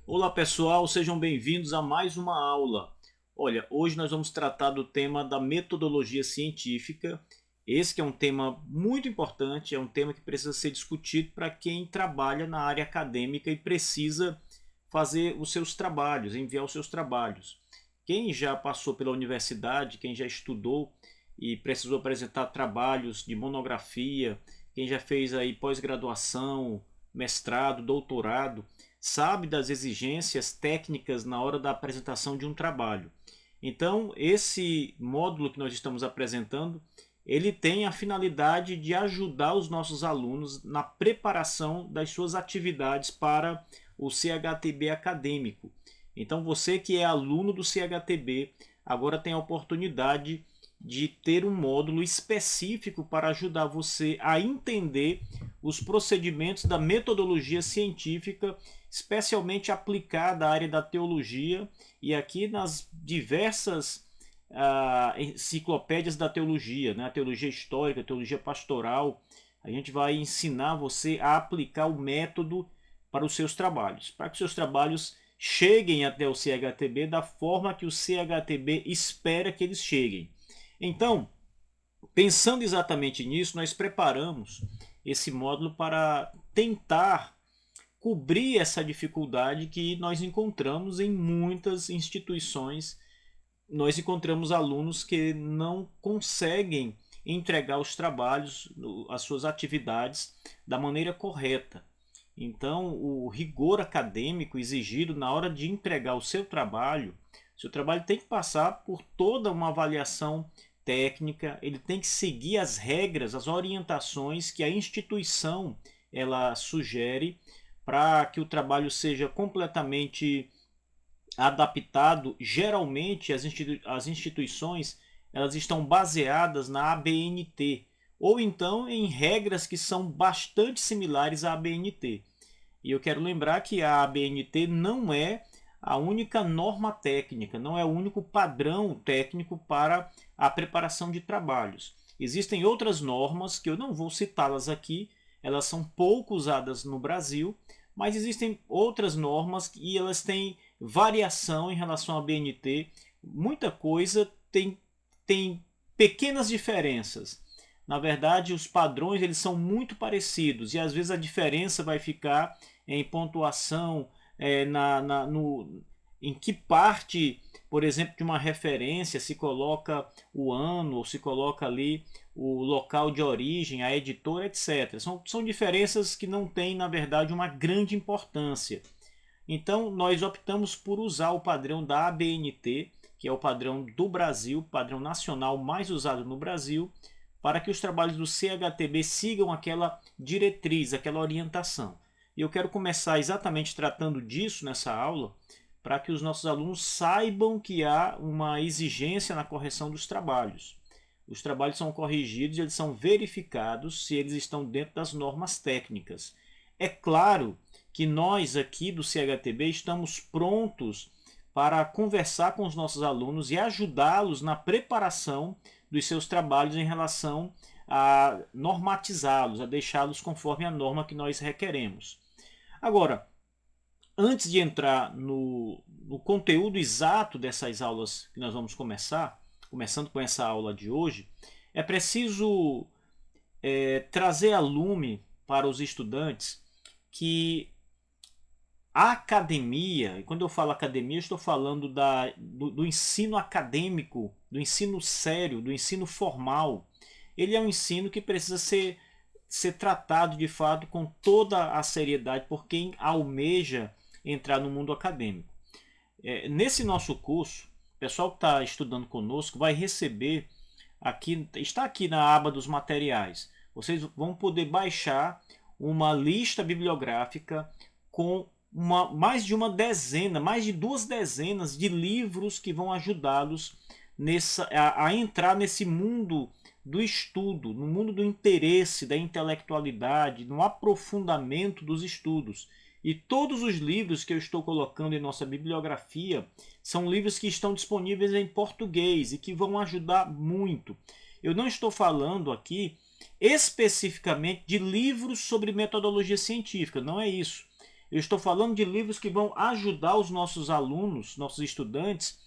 Olá pessoal, sejam bem-vindos a mais uma aula. Olha, hoje nós vamos tratar do tema da metodologia científica. Esse que é um tema muito importante, é um tema que precisa ser discutido para quem trabalha na área acadêmica e precisa fazer os seus trabalhos, enviar os seus trabalhos. Quem já passou pela universidade, quem já estudou e precisou apresentar trabalhos de monografia, quem já fez aí pós-graduação, mestrado, doutorado, sabe das exigências técnicas na hora da apresentação de um trabalho. Então, esse módulo que nós estamos apresentando, ele tem a finalidade de ajudar os nossos alunos na preparação das suas atividades para o CHTB acadêmico. Então, você que é aluno do CHTB, agora tem a oportunidade de ter um módulo específico para ajudar você a entender os procedimentos da metodologia científica, especialmente aplicada à área da teologia e aqui nas diversas enciclopédias da teologia, né? A teologia histórica, a teologia pastoral. A gente vai ensinar você a aplicar o método para os seus trabalhos, para que os seus trabalhos cheguem até o CHTB da forma que o CHTB espera que eles cheguem. Então, pensando exatamente nisso, nós preparamos esse módulo para tentar cobrir essa dificuldade que nós encontramos em muitas instituições. Nós encontramos alunos que não conseguem entregar os trabalhos, as suas atividades da maneira correta. Então, o rigor acadêmico exigido na hora de entregar o seu trabalho tem que passar por toda uma avaliação técnica, ele tem que seguir as regras, as orientações que a instituição ela sugere para que o trabalho seja completamente adaptado. Geralmente as instituições elas estão baseadas na ABNT ou então em regras que são bastante similares à ABNT. E eu quero lembrar que a ABNT não é a única norma técnica, não é o único padrão técnico para a preparação de trabalhos. Existem outras normas que eu não vou citá-las aqui, elas são pouco usadas no Brasil, mas existem outras normas e elas têm variação em relação à ABNT. Muita coisa tem pequenas diferenças. Na verdade, os padrões eles são muito parecidos e às vezes a diferença vai ficar em pontuação, em que parte, por exemplo, de uma referência se coloca o ano ou se coloca ali o local de origem, a editora, etc. São diferenças que não têm, na verdade, uma grande importância. Então, nós optamos por usar o padrão da ABNT, que é o padrão do Brasil, padrão nacional mais usado no Brasil, para que os trabalhos do CHTB sigam aquela diretriz, aquela orientação. E eu quero começar exatamente tratando disso nessa aula, para que os nossos alunos saibam que há uma exigência na correção dos trabalhos. Os trabalhos são corrigidos e eles são verificados se eles estão dentro das normas técnicas. É claro que nós aqui do CHTB estamos prontos para conversar com os nossos alunos e ajudá-los na preparação dos seus trabalhos em relação a normatizá-los, a deixá-los conforme a norma que nós requeremos. Agora, antes de entrar no conteúdo exato dessas aulas que nós vamos começando com essa aula de hoje, é preciso trazer a lume para os estudantes que a academia, e quando eu falo academia, eu estou falando do ensino acadêmico, do ensino sério, do ensino formal. Ele é um ensino que precisa ser tratado de fato com toda a seriedade por quem almeja entrar no mundo acadêmico. Nesse nosso curso, o pessoal que está estudando conosco vai receber, está aqui na aba dos materiais, vocês vão poder baixar uma lista bibliográfica com mais de 2 dezenas de livros que vão ajudá-los a entrar nesse mundo do estudo, no mundo do interesse, da intelectualidade, no aprofundamento dos estudos. E todos os livros que eu estou colocando em nossa bibliografia são livros que estão disponíveis em português e que vão ajudar muito. Eu não estou falando aqui especificamente de livros sobre metodologia científica, não é isso. Eu estou falando de livros que vão ajudar os nossos alunos, nossos estudantes,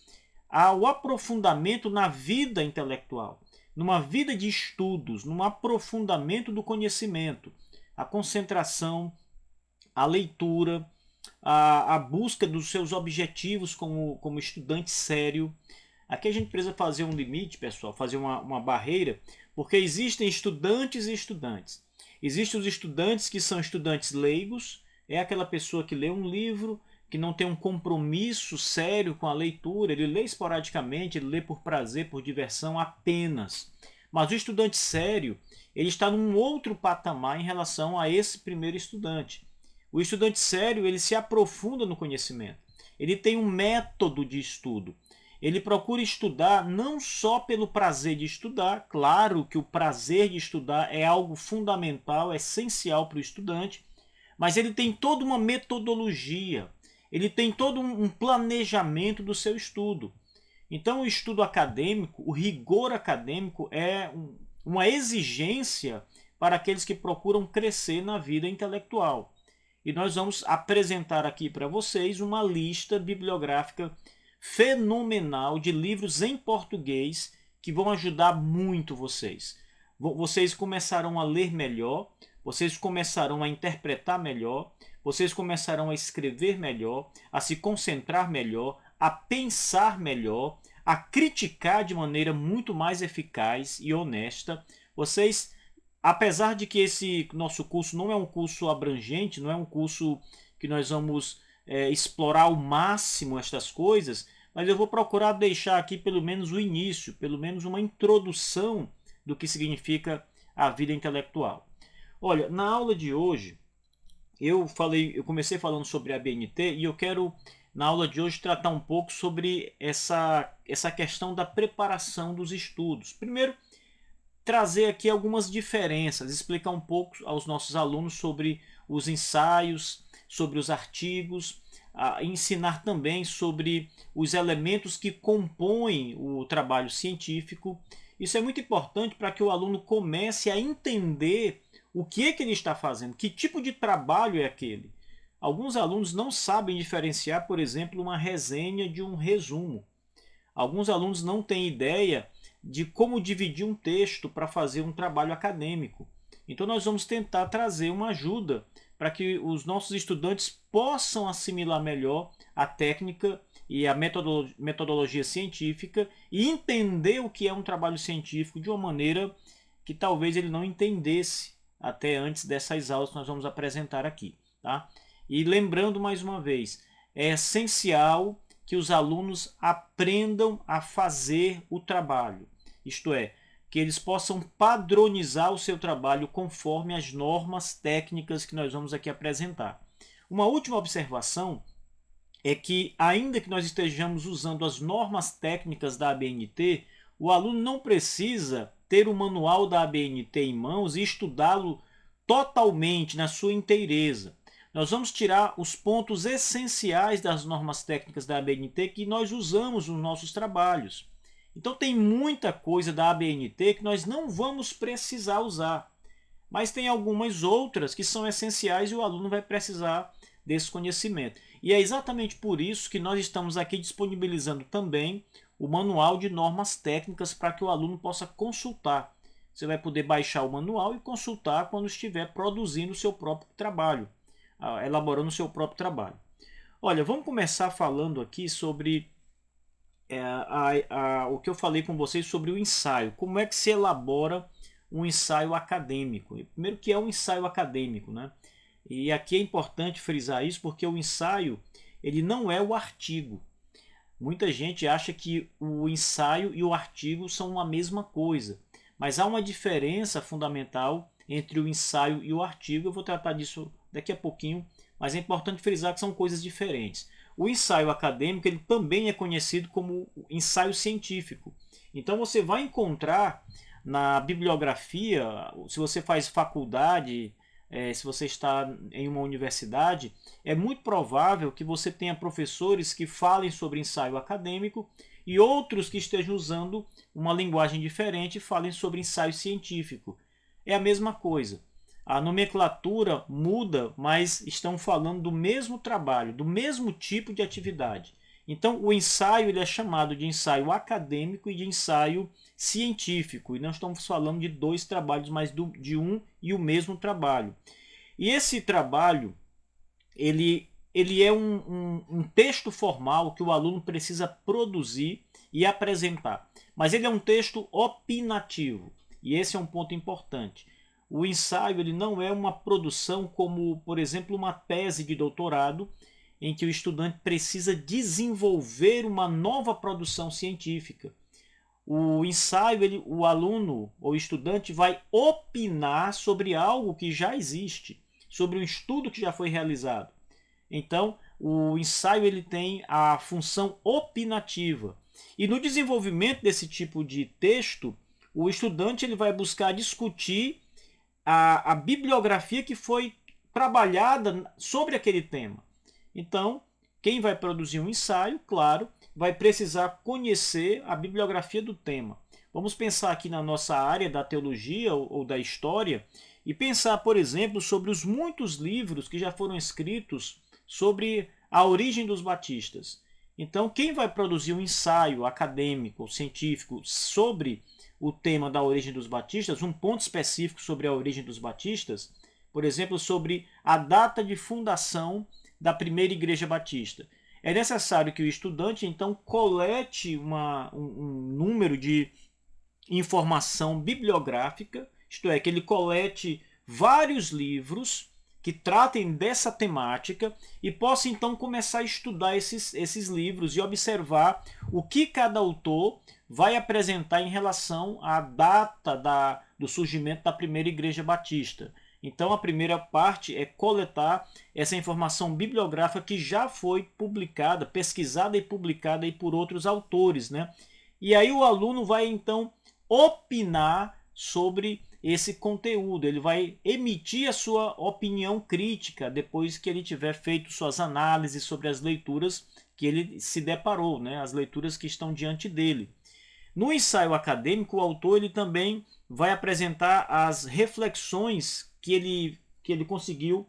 ao aprofundamento na vida intelectual, numa vida de estudos, num aprofundamento do conhecimento, a concentração, a leitura, a busca dos seus objetivos como estudante sério. Aqui a gente precisa fazer um limite, pessoal, fazer uma barreira, porque existem estudantes e estudantes. Existem os estudantes que são estudantes leigos, é aquela pessoa que lê um livro, que não tem um compromisso sério com a leitura, ele lê esporadicamente, ele lê por prazer, por diversão apenas. Mas o estudante sério, ele está num outro patamar em relação a esse primeiro estudante. O estudante sério, ele se aprofunda no conhecimento. Ele tem um método de estudo. Ele procura estudar não só pelo prazer de estudar, claro que o prazer de estudar é algo fundamental, essencial para o estudante, mas ele tem toda uma metodologia, ele tem todo um planejamento do seu estudo. Então o estudo acadêmico, o rigor acadêmico é uma exigência para aqueles que procuram crescer na vida intelectual. E nós vamos apresentar aqui para vocês uma lista bibliográfica fenomenal de livros em português que vão ajudar muito vocês. Vocês começarão a ler melhor, vocês começarão a interpretar melhor, vocês começarão a escrever melhor, a se concentrar melhor, a pensar melhor, a criticar de maneira muito mais eficaz e honesta. Vocês, apesar de que esse nosso curso não é um curso abrangente, não é um curso que nós vamos explorar ao máximo estas coisas, mas eu vou procurar deixar aqui pelo menos o início, pelo menos uma introdução do que significa a vida intelectual. Olha, na aula de hoje, eu comecei falando sobre a BNT e eu quero, na aula de hoje, tratar um pouco sobre essa questão da preparação dos estudos. Primeiro, trazer aqui algumas diferenças, explicar um pouco aos nossos alunos sobre os ensaios, sobre os artigos, ensinar também sobre os elementos que compõem o trabalho científico. Isso é muito importante para que o aluno comece a entender o que ele está fazendo, que tipo de trabalho é aquele. Alguns alunos não sabem diferenciar, por exemplo, uma resenha de um resumo. Alguns alunos não têm ideia de como dividir um texto para fazer um trabalho acadêmico. Então nós vamos tentar trazer uma ajuda para que os nossos estudantes possam assimilar melhor a técnica e a metodologia científica e entender o que é um trabalho científico de uma maneira que talvez ele não entendesse até antes dessas aulas que nós vamos apresentar aqui. Tá? E lembrando mais uma vez, é essencial que os alunos aprendam a fazer o trabalho. Isto é, que eles possam padronizar o seu trabalho conforme as normas técnicas que nós vamos aqui apresentar. Uma última observação é que, ainda que nós estejamos usando as normas técnicas da ABNT, o aluno não precisa ter o manual da ABNT em mãos e estudá-lo totalmente, na sua inteireza. Nós vamos tirar os pontos essenciais das normas técnicas da ABNT que nós usamos nos nossos trabalhos. Então tem muita coisa da ABNT que nós não vamos precisar usar, mas tem algumas outras que são essenciais e o aluno vai precisar desse conhecimento. E é exatamente por isso que nós estamos aqui disponibilizando também o manual de normas técnicas para que o aluno possa consultar. Você vai poder baixar o manual e consultar quando estiver produzindo o seu próprio trabalho, elaborando o seu próprio trabalho. Olha, vamos começar falando aqui sobre o que eu falei com vocês sobre o ensaio. Como é que se elabora um ensaio acadêmico? Primeiro, que é um ensaio acadêmico, né? E aqui é importante frisar isso porque o ensaio ele não é o artigo. Muita gente acha que o ensaio e o artigo são a mesma coisa, mas há uma diferença fundamental entre o ensaio e o artigo. Eu vou tratar disso daqui a pouquinho, mas é importante frisar que são coisas diferentes. O ensaio acadêmico ele também é conhecido como ensaio científico. Então você vai encontrar na bibliografia, se você faz faculdade, se você está em uma universidade, é muito provável que você tenha professores que falem sobre ensaio acadêmico e outros que estejam usando uma linguagem diferente e falem sobre ensaio científico. É a mesma coisa. A nomenclatura muda, mas estão falando do mesmo trabalho, do mesmo tipo de atividade. Então, o ensaio ele é chamado de ensaio acadêmico e de ensaio científico. E não estamos falando de dois trabalhos, mas de um e o mesmo trabalho. E esse trabalho, ele é um texto formal que o aluno precisa produzir e apresentar. Mas ele é um texto opinativo. E esse é um ponto importante. O ensaio ele não é uma produção como, por exemplo, uma tese de doutorado, em que o estudante precisa desenvolver uma nova produção científica. O ensaio, o aluno ou estudante vai opinar sobre algo que já existe, sobre um estudo que já foi realizado. Então, o ensaio ele tem a função opinativa. E no desenvolvimento desse tipo de texto, o estudante ele vai buscar discutir a bibliografia que foi trabalhada sobre aquele tema. Então, quem vai produzir um ensaio, claro, vai precisar conhecer a bibliografia do tema. Vamos pensar aqui na nossa área da teologia ou da história e pensar, por exemplo, sobre os muitos livros que já foram escritos sobre a origem dos batistas. Então, quem vai produzir um ensaio acadêmico ou científico sobre o tema da origem dos batistas, um ponto específico sobre a origem dos batistas, por exemplo, sobre a data de fundação da primeira igreja batista. É necessário que o estudante, então, colete um número de informação bibliográfica, isto é, que ele colete vários livros que tratem dessa temática e possa, então, começar a estudar esses livros e observar o que cada autor vai apresentar em relação à data do surgimento da primeira igreja batista. Então, a primeira parte é coletar essa informação bibliográfica que já foi publicada, pesquisada e publicada aí por outros autores, né? E aí o aluno vai, então, opinar sobre esse conteúdo. Ele vai emitir a sua opinião crítica depois que ele tiver feito suas análises sobre as leituras que ele se deparou, né? As leituras que estão diante dele. No ensaio acadêmico, o autor ele também vai apresentar as reflexões que ele conseguiu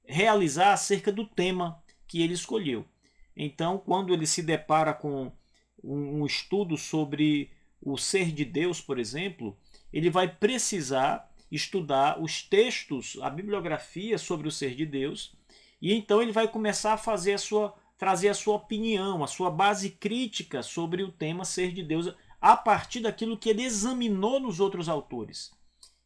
realizar acerca do tema que ele escolheu. Então, quando ele se depara com um estudo sobre o ser de Deus, por exemplo, ele vai precisar estudar os textos, a bibliografia sobre o ser de Deus, e então ele vai começar a trazer a sua opinião, a sua base crítica sobre o tema ser de Deus, a partir daquilo que ele examinou nos outros autores.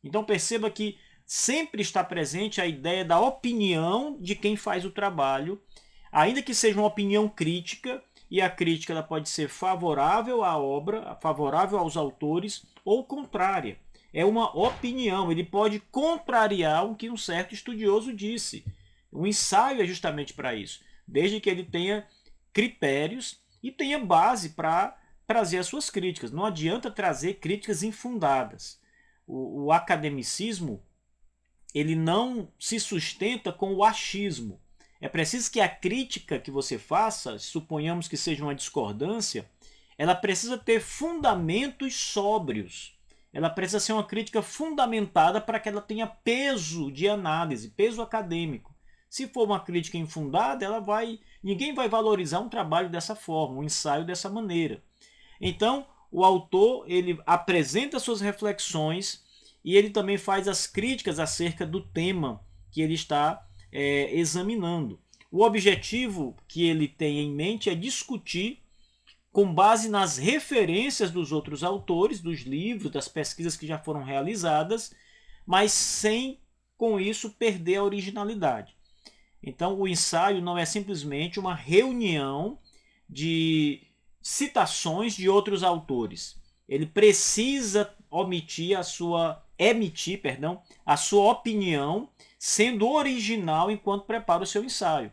Então perceba que sempre está presente a ideia da opinião de quem faz o trabalho, ainda que seja uma opinião crítica, e a crítica ela pode ser favorável à obra, favorável aos autores, ou contrária. É uma opinião, ele pode contrariar o que um certo estudioso disse. O ensaio é justamente para isso, desde que ele tenha critérios e tenha base para trazer as suas críticas. Não adianta trazer críticas infundadas. O academicismo ele não se sustenta com o achismo. É preciso que a crítica que você faça, suponhamos que seja uma discordância, ela precisa ter fundamentos sóbrios. Ela precisa ser uma crítica fundamentada para que ela tenha peso de análise, peso acadêmico. Se for uma crítica infundada, ninguém vai valorizar um trabalho dessa forma, um ensaio dessa maneira. Então, o autor ele apresenta suas reflexões e ele também faz as críticas acerca do tema que ele está examinando. O objetivo que ele tem em mente é discutir com base nas referências dos outros autores, dos livros, das pesquisas que já foram realizadas, mas sem, com isso, perder a originalidade. Então, o ensaio não é simplesmente uma reunião de citações de outros autores. Ele precisa emitir a sua opinião, sendo original enquanto prepara o seu ensaio.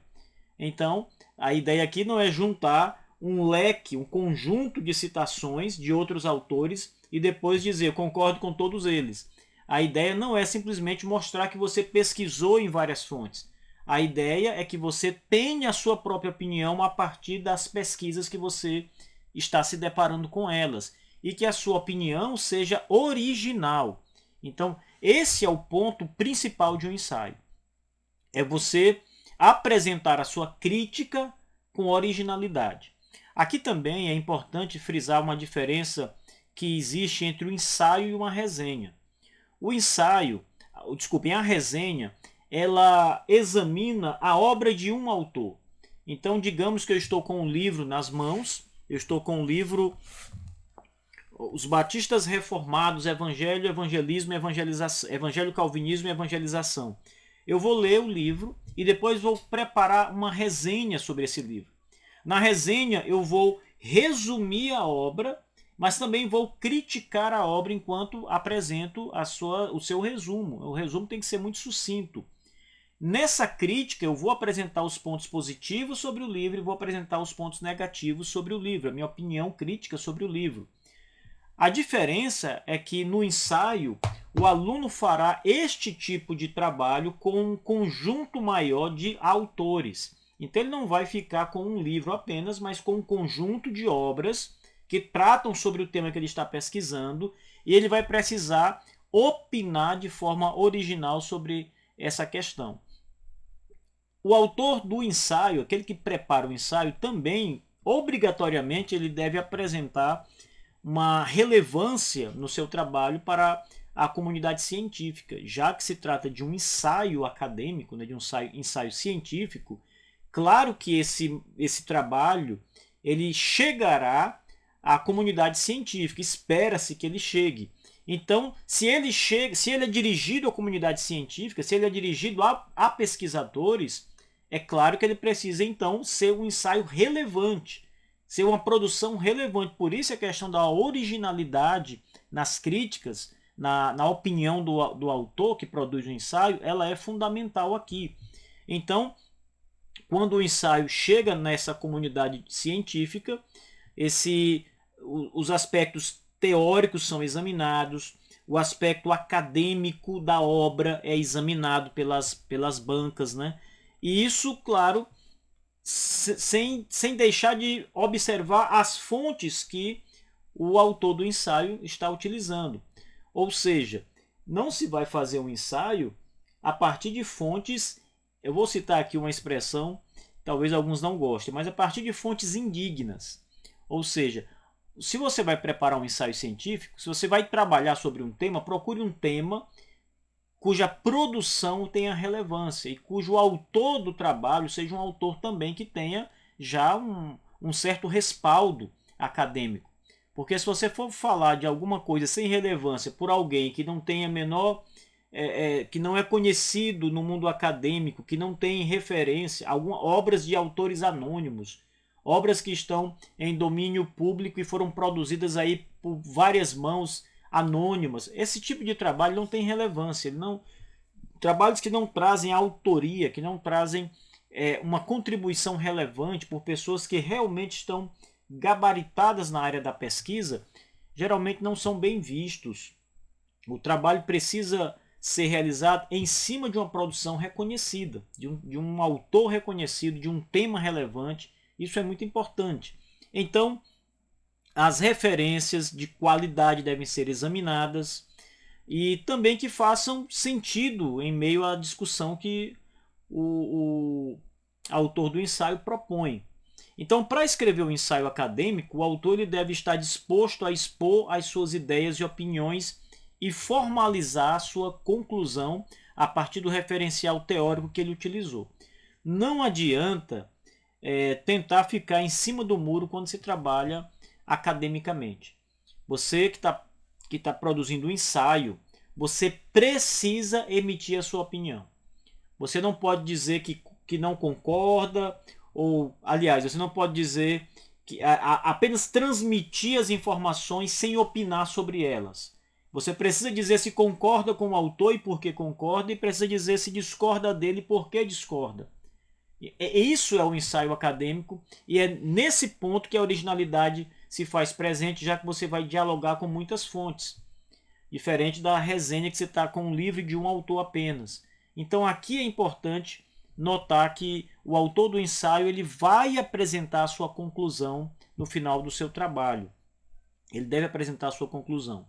Então, a ideia aqui não é juntar um leque, um conjunto de citações de outros autores e depois dizer, concordo com todos eles. A ideia não é simplesmente mostrar que você pesquisou em várias fontes. A ideia é que você tenha a sua própria opinião a partir das pesquisas que você está se deparando com elas e que a sua opinião seja original. Então, esse é o ponto principal de um ensaio. É você apresentar a sua crítica com originalidade. Aqui também é importante frisar uma diferença que existe entre o ensaio e uma resenha. O ensaio, desculpem, a resenha, ela examina a obra de um autor. Então, digamos que eu estou com um livro nas mãos, eu estou com um livro Os Batistas Reformados, Evangelho, Evangelismo, Evangelização, Evangelho, Calvinismo e Evangelização. Eu vou ler o livro e depois vou preparar uma resenha sobre esse livro. Na resenha eu vou resumir a obra, mas também vou criticar a obra enquanto apresento o seu resumo. O resumo tem que ser muito sucinto. Nessa crítica eu vou apresentar os pontos positivos sobre o livro e vou apresentar os pontos negativos sobre o livro, a minha opinião crítica sobre o livro. A diferença é que no ensaio o aluno fará este tipo de trabalho com um conjunto maior de autores. Então ele não vai ficar com um livro apenas, mas com um conjunto de obras que tratam sobre o tema que ele está pesquisando e ele vai precisar opinar de forma original sobre essa questão. O autor do ensaio, aquele que prepara o ensaio, também, obrigatoriamente, ele deve apresentar uma relevância no seu trabalho para a comunidade científica, já que se trata de um ensaio acadêmico, né, de um ensaio científico. Claro que esse trabalho ele chegará à comunidade científica, espera-se que ele chegue. Então, se ele é dirigido à comunidade científica, se ele é dirigido a pesquisadores, é claro que ele precisa então ser um ensaio relevante, ser uma produção relevante. Por isso a questão da originalidade nas críticas, na opinião do autor que produz o ensaio, ela é fundamental aqui. Então, quando o ensaio chega nessa comunidade científica, os aspectos teóricos são examinados, o aspecto acadêmico da obra é examinado pelas bancas, né? E isso, claro, sem deixar de observar as fontes que o autor do ensaio está utilizando. Ou seja, não se vai fazer um ensaio a partir de fontes, eu vou citar aqui uma expressão, talvez alguns não gostem, mas a partir de fontes indignas. Ou seja, se você vai preparar um ensaio científico, se você vai trabalhar sobre um tema, procure um tema cuja produção tenha relevância e cujo autor do trabalho seja um autor também que tenha já um certo respaldo acadêmico. Porque se você for falar de alguma coisa sem relevância por alguém que não tenha menor, que não é conhecido no mundo acadêmico, que não tem referência, obras de autores anônimos, obras que estão em domínio público e foram produzidas aí por várias mãos anônimas, esse tipo de trabalho não tem relevância. Trabalhos que não trazem autoria, que não trazem uma contribuição relevante por pessoas que realmente estão gabaritadas na área da pesquisa, geralmente não são bem vistos. O trabalho precisa ser realizado em cima de uma produção reconhecida, de um autor reconhecido, de um tema relevante. Isso é muito importante. Então, as referências de qualidade devem ser examinadas e também que façam sentido em meio à discussão que o autor do ensaio propõe. Então, para escrever um ensaio acadêmico, o autor ele deve estar disposto a expor as suas ideias e opiniões e formalizar a sua conclusão a partir do referencial teórico que ele utilizou. Não adianta tentar ficar em cima do muro quando se trabalha academicamente. Você que está produzindo um ensaio, você precisa emitir a sua opinião. Você não pode dizer que não concorda, ou, aliás, você não pode dizer que apenas transmitir as informações sem opinar sobre elas. Você precisa dizer se concorda com o autor e por que concorda, e precisa dizer se discorda dele e por que discorda. Isso é o ensaio acadêmico, e é nesse ponto que a originalidade se faz presente, já que você vai dialogar com muitas fontes, diferente da resenha que você está com um livro de um autor apenas. Então aqui é importante notar que o autor do ensaio ele vai apresentar a sua conclusão no final do seu trabalho. Ele deve apresentar a sua conclusão.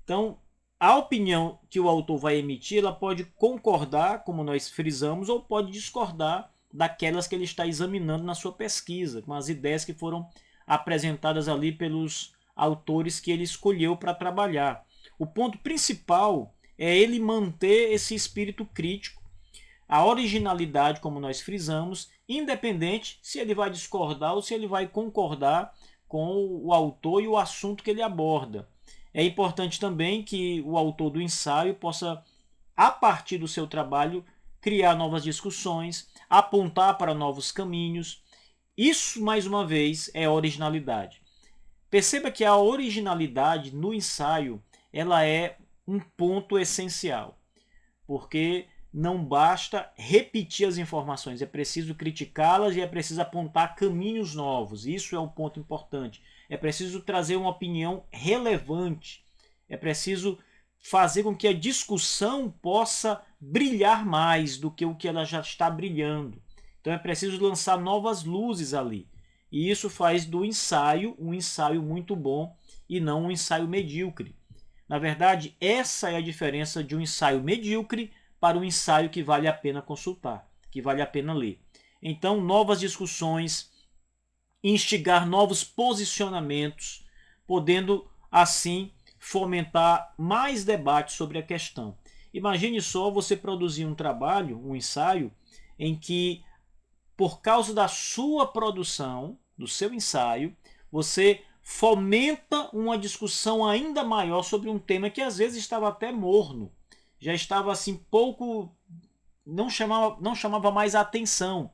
Então, a opinião que o autor vai emitir, ela pode concordar, como nós frisamos, ou pode discordar daquelas que ele está examinando na sua pesquisa, com as ideias que foram apresentadas ali pelos autores que ele escolheu para trabalhar. O ponto principal é ele manter esse espírito crítico, a originalidade, como nós frisamos, independente se ele vai discordar ou se ele vai concordar com o autor e o assunto que ele aborda. É importante também que o autor do ensaio possa, a partir do seu trabalho, criar novas discussões, apontar para novos caminhos. Isso, mais uma vez, é originalidade. Perceba que a originalidade no ensaio ela é um ponto essencial, porque não basta repetir as informações, é preciso criticá-las e é preciso apontar caminhos novos. Isso é um ponto importante. É preciso trazer uma opinião relevante. É preciso fazer com que a discussão possa brilhar mais do que o que ela já está brilhando. Então é preciso lançar novas luzes ali. E isso faz do ensaio um ensaio muito bom e não um ensaio medíocre. Na verdade, essa é a diferença de um ensaio medíocre para um ensaio que vale a pena consultar, que vale a pena ler. Então, novas discussões, instigar novos posicionamentos, podendo assim fomentar mais debate sobre a questão. Imagine só você produzir um trabalho, um ensaio, em que, por causa da sua produção, do seu ensaio, você fomenta uma discussão ainda maior sobre um tema que às vezes estava até morno, já estava assim pouco, não chamava mais a atenção,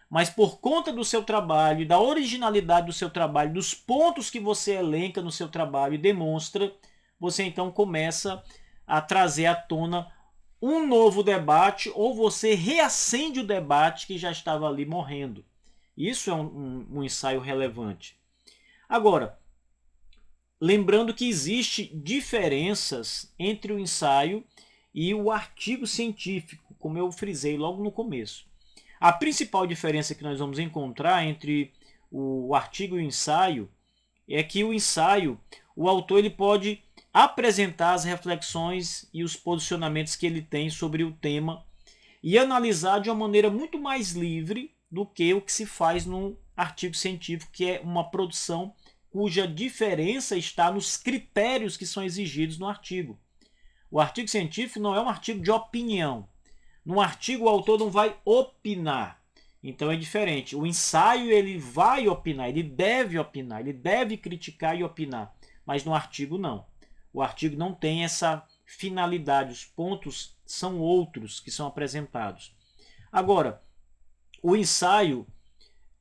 mas por conta do seu trabalho, da originalidade do seu trabalho, dos pontos que você elenca no seu trabalho e demonstra, você então começa a trazer à tona um novo debate, ou você reacende o debate que já estava ali morrendo. Isso é um ensaio relevante. Agora, lembrando que existem diferenças entre o ensaio e o artigo científico, como eu frisei logo no começo. A principal diferença que nós vamos encontrar entre o artigo e o ensaio é que o ensaio, o autor ele pode apresentar as reflexões e os posicionamentos que ele tem sobre o tema e analisar de uma maneira muito mais livre do que o que se faz no artigo científico, que é uma produção cuja diferença está nos critérios que são exigidos no artigo. O artigo científico não é um artigo de opinião. No artigo o autor não vai opinar. Então é diferente. O ensaio ele vai opinar, ele deve criticar e opinar. Mas no artigo não. O artigo não tem essa finalidade. Os pontos são outros que são apresentados. Agora, o ensaio,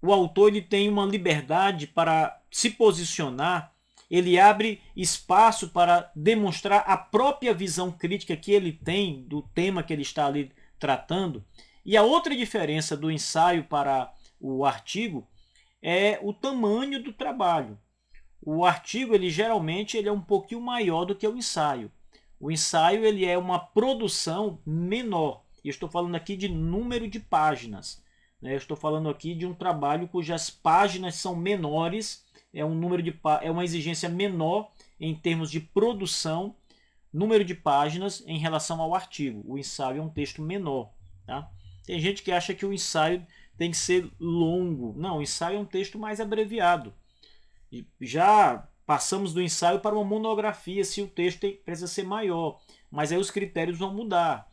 o autor ele tem uma liberdade para se posicionar, ele abre espaço para demonstrar a própria visão crítica que ele tem do tema que ele está ali tratando. E a outra diferença do ensaio para o artigo é o tamanho do trabalho. O artigo ele geralmente ele é um pouquinho maior do que o ensaio. O ensaio ele é uma produção menor. E eu estou falando aqui de número de páginas. Eu estou falando aqui de um trabalho cujas páginas são menores, é uma exigência menor em termos de produção, número de páginas em relação ao artigo. O ensaio é um texto menor. Tá? Tem gente que acha que o ensaio tem que ser longo. Não, o ensaio é um texto mais abreviado. Já passamos do ensaio para uma monografia se o texto precisa ser maior, mas aí os critérios vão mudar.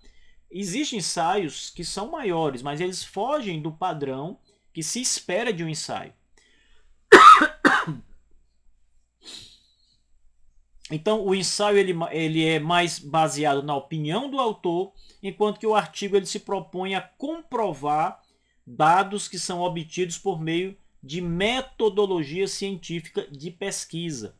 Existem ensaios que são maiores, mas eles fogem do padrão que se espera de um ensaio. Então o ensaio ele é mais baseado na opinião do autor, enquanto que o artigo ele se propõe a comprovar dados que são obtidos por meio de metodologia científica de pesquisa.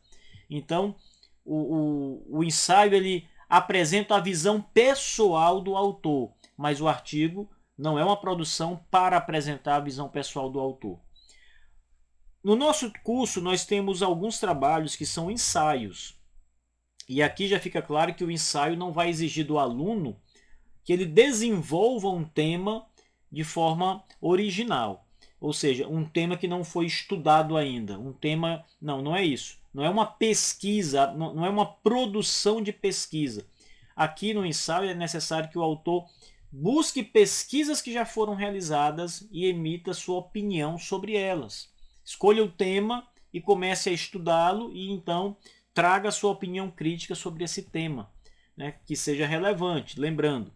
Então o ensaio ele apresenta a visão pessoal do autor, mas o artigo não é uma produção para apresentar a visão pessoal do autor. No nosso curso nós temos alguns trabalhos que são ensaios. E aqui já fica claro que o ensaio não vai exigir do aluno que ele desenvolva um tema de forma original. Ou seja, um tema que não foi estudado ainda. Um tema. Não é isso. Não é uma pesquisa, não é uma produção de pesquisa. aqui no ensaio é necessário que o autor busque pesquisas que já foram realizadas e emita sua opinião sobre elas. Escolha o tema e comece a estudá-lo e então traga sua opinião crítica sobre esse tema, né, que seja relevante. Lembrando,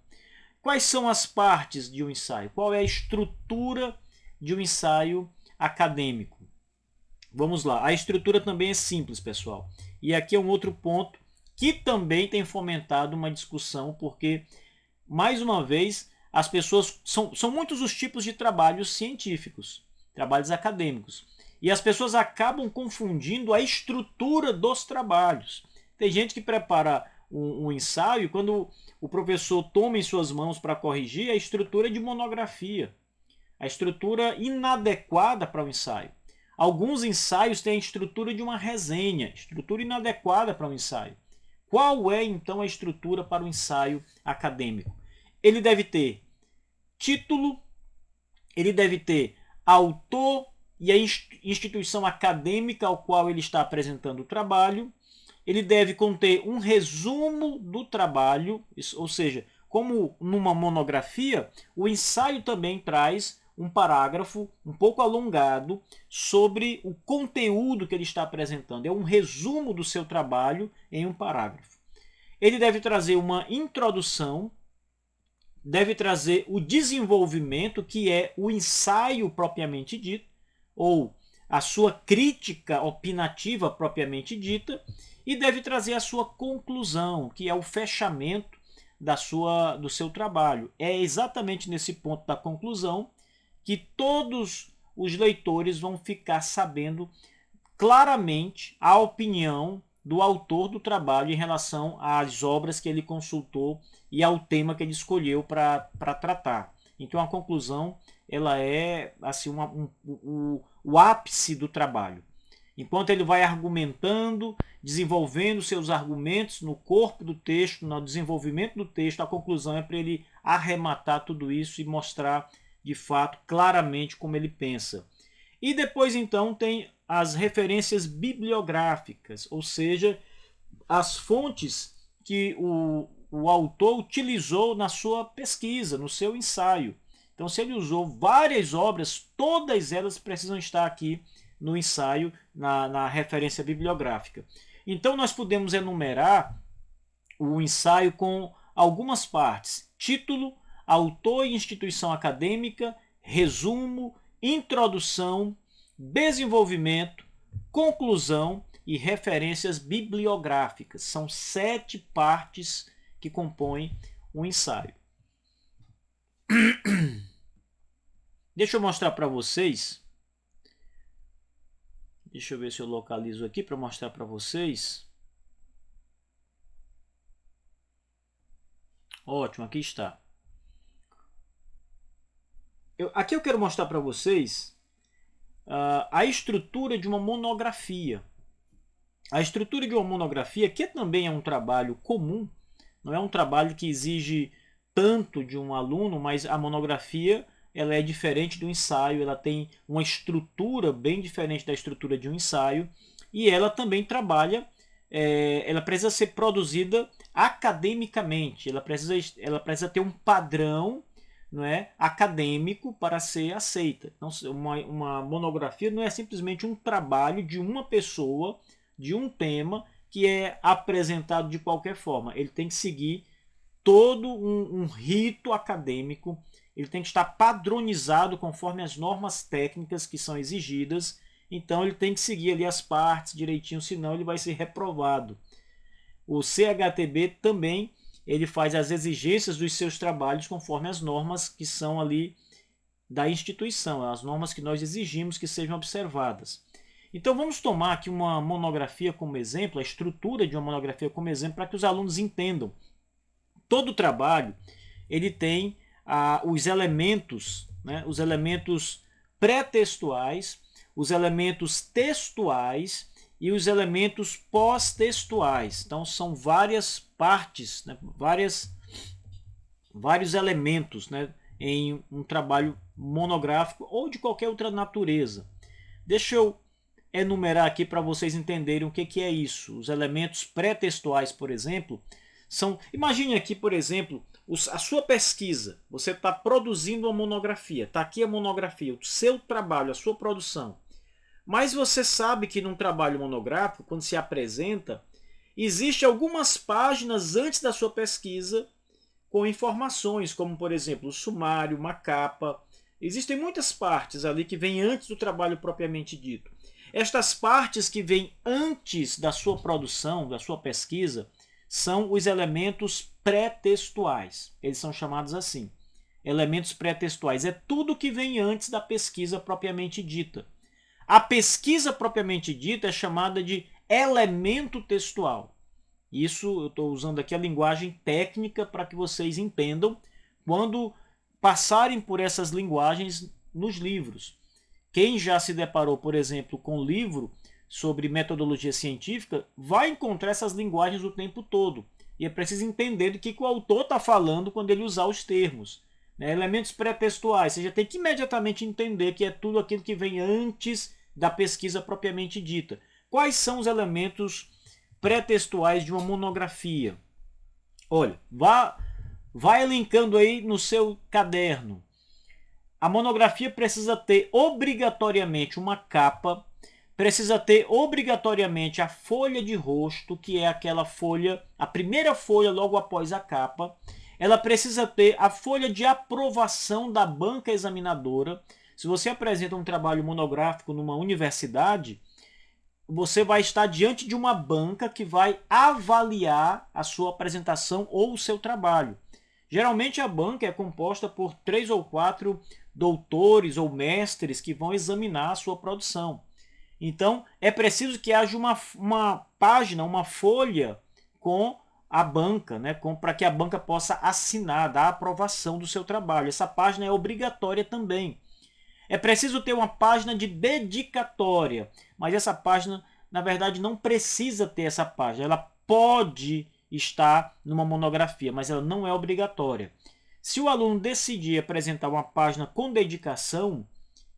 quais são as partes de um ensaio? Qual é a estrutura de um ensaio acadêmico? Vamos lá, a estrutura também é simples, pessoal. E aqui é um outro ponto que também tem fomentado uma discussão, porque, mais uma vez, as pessoas são muitos os tipos de trabalhos científicos, trabalhos acadêmicos. E as pessoas acabam confundindo a estrutura dos trabalhos. Tem gente que prepara um ensaio, quando o professor toma em suas mãos para corrigir, a estrutura é de monografia. A estrutura inadequada para o ensaio. Alguns ensaios têm a estrutura de uma resenha, estrutura inadequada para um ensaio. Qual é então a estrutura para o ensaio acadêmico? Ele deve ter título, ele deve ter autor e a instituição acadêmica ao qual ele está apresentando o trabalho. Ele deve conter um resumo do trabalho, ou seja, como numa monografia, o ensaio também traz um parágrafo um pouco alongado sobre o conteúdo que ele está apresentando. É um resumo do seu trabalho em um parágrafo. Ele deve trazer uma introdução, deve trazer o desenvolvimento, que é o ensaio propriamente dito, ou a sua crítica opinativa propriamente dita, e deve trazer a sua conclusão, que é o fechamento do seu trabalho. É exatamente nesse ponto da conclusão que todos os leitores vão ficar sabendo claramente a opinião do autor do trabalho em relação às obras que ele consultou e ao tema que ele escolheu para tratar. Então a conclusão ela é assim, o ápice do trabalho. Enquanto ele vai argumentando, desenvolvendo seus argumentos no corpo do texto, no desenvolvimento do texto, a conclusão é para ele arrematar tudo isso e mostrar de fato claramente como ele pensa. E depois então tem as referências bibliográficas, ou seja, as fontes que o autor utilizou na sua pesquisa, no seu ensaio. Então, se ele usou várias obras, todas elas precisam estar aqui no ensaio, na referência bibliográfica. Então, nós podemos enumerar o ensaio com algumas partes: título, autor e instituição acadêmica, resumo, introdução, desenvolvimento, conclusão e referências bibliográficas. São 7 partes que compõem um ensaio. Deixa eu mostrar para vocês. Deixa eu ver se eu localizo aqui para mostrar para vocês. Ótimo, aqui está. Aqui eu quero mostrar para vocês a estrutura de uma monografia. A estrutura de uma monografia, que também é um trabalho comum, não é um trabalho que exige tanto de um aluno, mas a monografia ela é diferente do ensaio, ela tem uma estrutura bem diferente da estrutura de um ensaio, e ela também trabalha, ela precisa ser produzida academicamente, ela precisa ter um padrão, não é, acadêmico para ser aceita. Então, uma monografia não é simplesmente um trabalho de uma pessoa, de um tema, que é apresentado de qualquer forma. Ele tem que seguir todo um rito acadêmico, ele tem que estar padronizado conforme as normas técnicas que são exigidas, então ele tem que seguir ali as partes direitinho, senão ele vai ser reprovado. O CHTB também ele faz as exigências dos seus trabalhos conforme as normas que são ali da instituição, as normas que nós exigimos que sejam observadas. Então vamos tomar aqui uma monografia como exemplo, a estrutura de uma monografia como exemplo, para que os alunos entendam. Todo trabalho ele tem os elementos, né, os elementos pré-textuais, os elementos textuais e os elementos pós-textuais. Então são várias partes, né, vários elementos, né, em um trabalho monográfico ou de qualquer outra natureza. Deixa eu enumerar aqui para vocês entenderem o que é isso. Os elementos pré-textuais, por exemplo, Imagine aqui, por exemplo, a sua pesquisa. Você está produzindo uma monografia. Está aqui a monografia, o seu trabalho, a sua produção. Mas você sabe que num trabalho monográfico, quando se apresenta, existe algumas páginas antes da sua pesquisa com informações, como por exemplo o sumário, uma capa. Existem muitas partes ali que vêm antes do trabalho propriamente dito. Estas partes que vêm antes da sua produção, da sua pesquisa, são os elementos pré-textuais. Eles são chamados assim. Elementos pré-textuais. É tudo que vem antes da pesquisa propriamente dita. A pesquisa propriamente dita é chamada de elemento textual. Isso eu estou usando aqui a linguagem técnica para que vocês entendam quando passarem por essas linguagens nos livros. Quem já se deparou, por exemplo, com um livro sobre metodologia científica vai encontrar essas linguagens o tempo todo. E é preciso entender do que o autor está falando quando ele usar os termos. Elementos pré-textuais, você já tem que imediatamente entender que é tudo aquilo que vem antes da pesquisa propriamente dita. Quais são os elementos pré-textuais de uma monografia? Olha, vá elencando aí no seu caderno. A monografia precisa ter obrigatoriamente uma capa, precisa ter obrigatoriamente a folha de rosto, que é aquela folha, a primeira folha logo após a capa. Ela precisa ter a folha de aprovação da banca examinadora. Se você apresenta um trabalho monográfico numa universidade, você vai estar diante de uma banca que vai avaliar a sua apresentação ou o seu trabalho. Geralmente a banca é composta por 3 ou 4 doutores ou mestres que vão examinar a sua produção. Então é preciso que haja uma página, uma folha com a banca, para que a banca possa assinar, dar a aprovação do seu trabalho. Essa página é obrigatória também. É preciso ter uma página de dedicatória, mas essa página, na verdade, não precisa ter essa página. Ela pode estar numa monografia, mas ela não é obrigatória. Se o aluno decidir apresentar uma página com dedicação,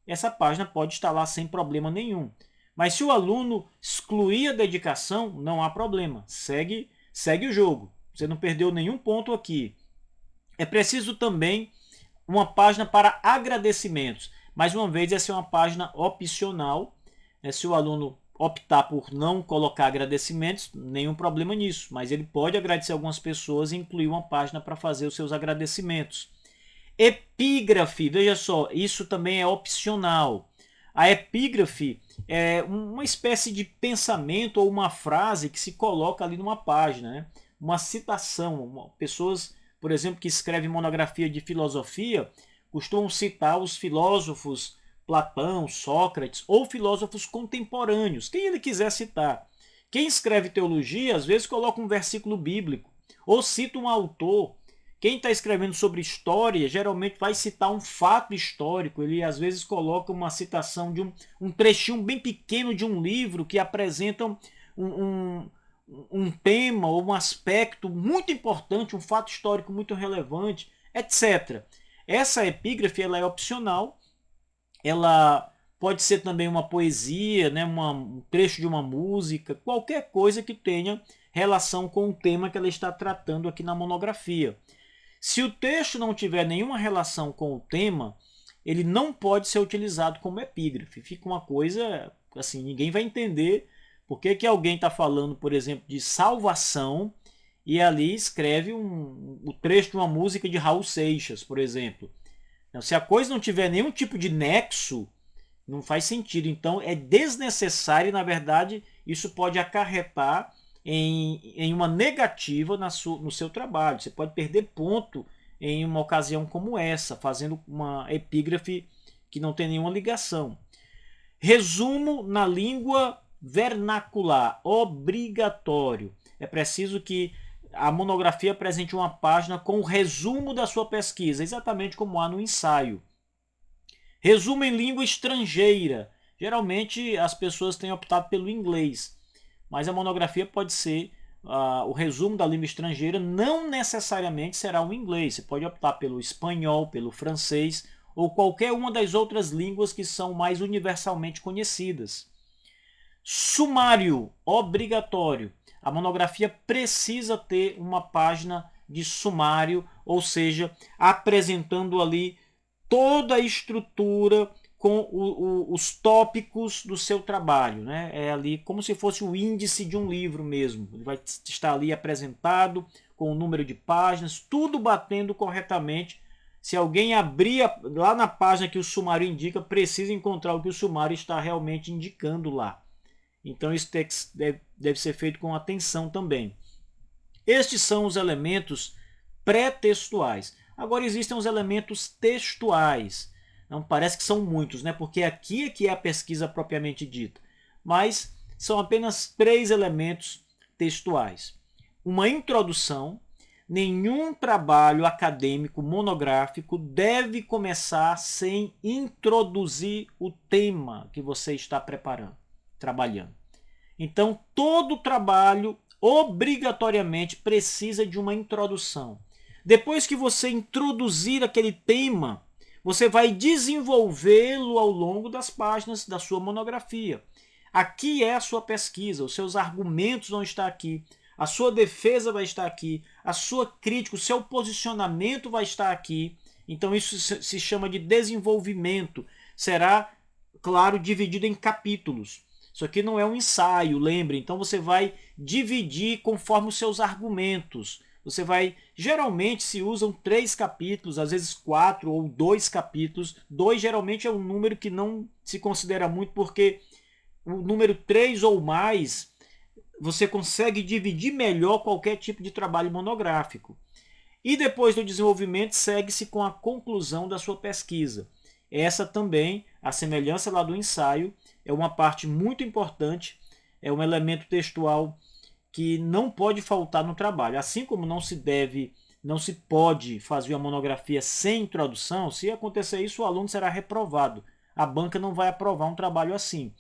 essa página pode estar lá sem problema nenhum. Mas se o aluno excluir a dedicação, não há problema. Segue o jogo. Você não perdeu nenhum ponto aqui. É preciso também uma página para agradecimentos. Mais uma vez, essa é uma página opcional. Se o aluno optar por não colocar agradecimentos, nenhum problema nisso. Mas ele pode agradecer algumas pessoas e incluir uma página para fazer os seus agradecimentos. Epígrafe, veja só, isso também é opcional. A epígrafe é uma espécie de pensamento ou uma frase que se coloca ali numa página, uma citação. Pessoas, por exemplo, que escrevem monografia de filosofia, costumam citar os filósofos Platão, Sócrates ou filósofos contemporâneos, quem ele quiser citar. Quem escreve teologia, às vezes coloca um versículo bíblico ou cita um autor. Quem está escrevendo sobre história geralmente vai citar um fato histórico. Ele às vezes coloca uma citação de um trechinho bem pequeno de um livro que apresenta um tema ou um aspecto muito importante, um fato histórico muito relevante, etc. Essa epígrafe ela é opcional. Ela pode ser também uma poesia, um trecho de uma música, qualquer coisa que tenha relação com o tema que ela está tratando aqui na monografia. Se o texto não tiver nenhuma relação com o tema, ele não pode ser utilizado como epígrafe. Fica uma coisa assim, ninguém vai entender por que alguém está falando, por exemplo, de salvação e ali escreve o trecho de uma música de Raul Seixas, por exemplo. Então, se a coisa não tiver nenhum tipo de nexo, não faz sentido. Então é desnecessário e, na verdade, isso pode acarretar em uma negativa no seu trabalho. Você pode perder ponto em uma ocasião como essa, fazendo uma epígrafe que não tem nenhuma ligação. Resumo na língua vernacular, obrigatório. É preciso que a monografia apresente uma página com o resumo da sua pesquisa, exatamente como há no ensaio. Resumo em língua estrangeira. Geralmente as pessoas têm optado pelo inglês, mas a monografia pode ser o resumo da língua estrangeira, não necessariamente será o inglês. Você pode optar pelo espanhol, pelo francês ou qualquer uma das outras línguas que são mais universalmente conhecidas. Sumário, obrigatório. A monografia precisa ter uma página de sumário, ou seja, apresentando ali toda a estrutura com os tópicos do seu trabalho, né? É ali como se fosse o índice de um livro mesmo. Ele vai estar ali apresentado com o número de páginas, tudo batendo corretamente. Se alguém abrir lá na página que o sumário indica, precisa encontrar o que o sumário está realmente indicando lá. Então isso deve ser feito com atenção também. Estes são os elementos pré-textuais. Agora existem os elementos textuais. Não parece que são muitos, né? Porque aqui é que é a pesquisa propriamente dita. Mas são apenas 3 elementos textuais. Uma introdução. Nenhum trabalho acadêmico monográfico deve começar sem introduzir o tema que você está trabalhando. Então, todo trabalho obrigatoriamente precisa de uma introdução. Depois que você introduzir aquele tema, você vai desenvolvê-lo ao longo das páginas da sua monografia. Aqui é a sua pesquisa, os seus argumentos vão estar aqui, a sua defesa vai estar aqui, a sua crítica, o seu posicionamento vai estar aqui. Então isso se chama de desenvolvimento. Será, claro, dividido em capítulos. Isso aqui não é um ensaio, lembre. Então você vai dividir conforme os seus argumentos. Você vai, geralmente se usam 3 capítulos, às vezes 4 ou 2 capítulos. 2 geralmente é um número que não se considera muito, porque o número 3 ou mais, você consegue dividir melhor qualquer tipo de trabalho monográfico. E depois do desenvolvimento, segue-se com a conclusão da sua pesquisa. Essa também, a semelhança lá do ensaio, é uma parte muito importante, é um elemento textual que não pode faltar no trabalho. Assim como não se pode fazer uma monografia sem introdução, se acontecer isso, o aluno será reprovado. A banca não vai aprovar um trabalho assim.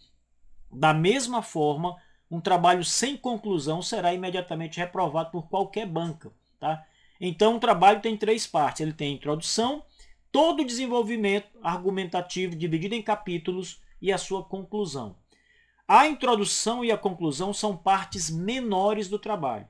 Da mesma forma, um trabalho sem conclusão será imediatamente reprovado por qualquer banca. Tá? Então, o trabalho tem 3 partes. Ele tem a introdução, todo o desenvolvimento argumentativo dividido em capítulos e a sua conclusão. A introdução e a conclusão são partes menores do trabalho.